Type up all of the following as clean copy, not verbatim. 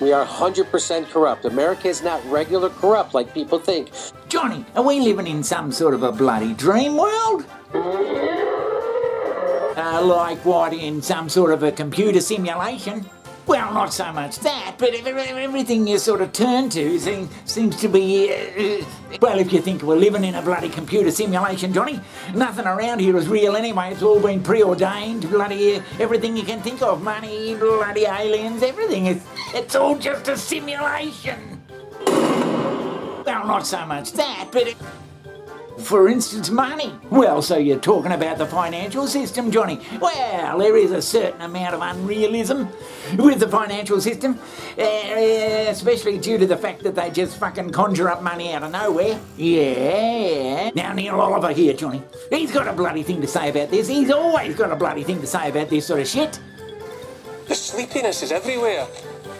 We are 100% corrupt. America is not regular corrupt like people think. Johnny, are we living in some sort of a bloody dream world? Like what, in some sort of a computer simulation? Well, not so much that, but everything you sort of turn to seems to be... well, if you think we're living in a bloody computer simulation, Johnny, nothing around here is real anyway. It's all been preordained, bloody everything you can think of. Money, bloody aliens, everything. It's all just a simulation. Well, not so much that, but... for instance, money. Well, so you're talking about the financial system, Johnny. Well, there is a certain amount of unrealism with the financial system, especially due to the fact that they just fucking conjure up money out of nowhere. Yeah. Now, Neil Oliver here, Johnny. He's got a bloody thing to say about this. He's always got a bloody thing to say about this sort of shit. The sleepiness is everywhere.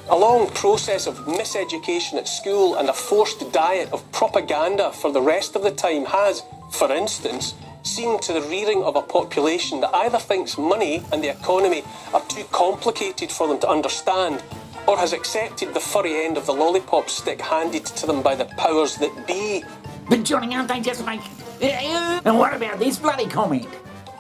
A long process of miseducation at school and a forced diet of propaganda for the rest of the time has, for instance, seen to the rearing of a population that either thinks money and the economy are too complicated for them to understand, or has accepted the furry end of the lollipop stick handed to them by the powers that be. But Johnny, aren't they just like... and what about this bloody comment?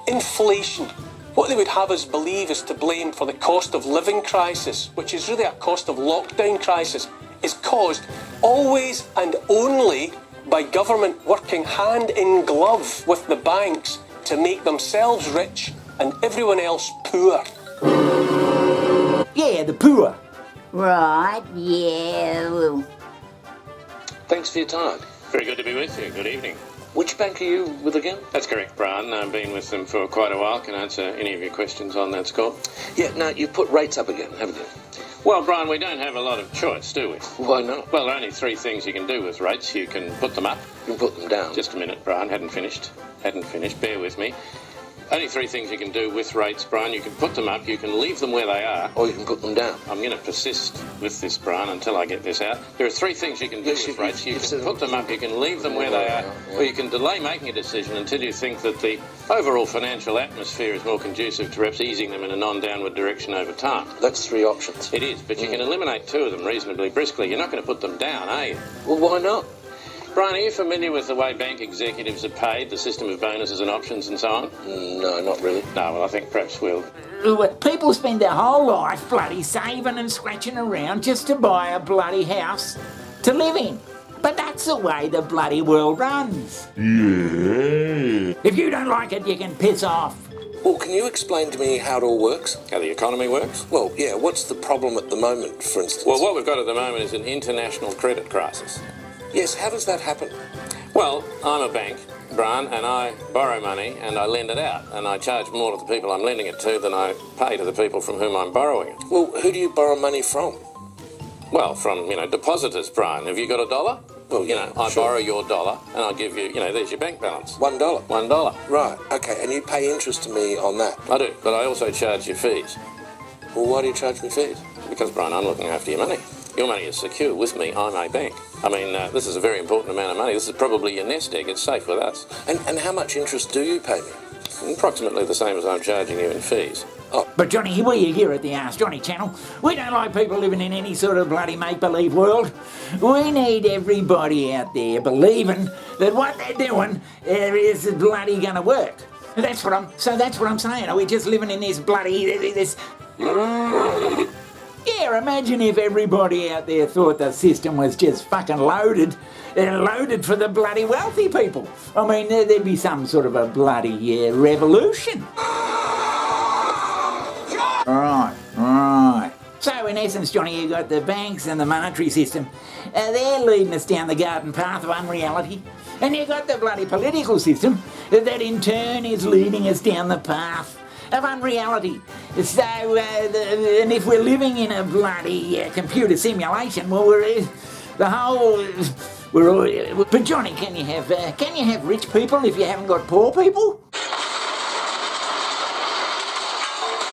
Inflation. What they would have us believe is to blame for the cost of living crisis, which is really a cost of lockdown crisis, is caused always and only by government working hand in glove with the banks to make themselves rich and everyone else poor. Yeah, the poor. Right, yeah. Thanks for your time. Very good to be with you. Good evening. Which bank are you with again? That's correct, Brian. I've been with them for quite a while. Can I answer any of your questions on that score? Yeah, no, you put rates up again, haven't you? Well, Brian, we don't have a lot of choice, do we? Why not? Well, there are only three things you can do with rates. You can put them up. You can put them down. Just a minute, Brian. Hadn't finished. Bear with me. Only three things you can do with rates, Brian. You can put them up, you can leave them where they are. Or you can put them down. I'm going to persist with this, Brian, until I get this out. There are three things you can do with rates. You can put them up, you can leave them where they are, or you can delay making a decision until you think that the overall financial atmosphere is more conducive to perhaps easing them in a non-downward direction over time. That's three options. It is, but you can eliminate two of them reasonably briskly. You're not going to put them down, are you? Well, why not? Brian, are you familiar with the way bank executives are paid, the system of bonuses and options and so on? No, not really. No, well, I think perhaps we'll... People spend their whole life bloody saving and scratching around just to buy a bloody house to live in. But that's the way the bloody world runs. Yeah. If you don't like it, you can piss off. Well, can you explain to me how it all works? How the economy works? Well, yeah, what's the problem at the moment, for instance? Well, what we've got at the moment is an international credit crisis. Yes, how does that happen? Well, I'm a bank, Brian, and I borrow money and I lend it out. And I charge more to the people I'm lending it to than I pay to the people from whom I'm borrowing it. Well, who do you borrow money from? Well, from, depositors, Brian. Have you got a dollar? Well, I borrow your dollar and I give you, there's your bank balance. $1? $1. Right, okay, and you pay interest to me on that? I do, but I also charge you fees. Well, why do you charge me fees? Because, Brian, I'm looking after your money. Your money is secure with me. I'm a bank. I mean, this is a very important amount of money. This is probably your nest egg. It's safe with us. And how much interest do you pay me? Approximately the same as I'm charging you in fees. Oh. But Johnny, we here at the Ask Johnny channel, we don't like people living in any sort of bloody make-believe world. We need everybody out there believing that what they're doing is bloody gonna work. That's what I'm saying. Are we just living in this bloody... this... Yeah, imagine if everybody out there thought the system was just fucking loaded for the bloody wealthy people. I mean, there'd be some sort of a bloody revolution. Right. So, in essence, Johnny, you got the banks and the monetary system. They're leading us down the garden path of unreality. And you got the bloody political system that in turn is leading us down the path of unreality. So, and if we're living in a bloody computer simulation, well, but Johnny, can you have rich people if you haven't got poor people?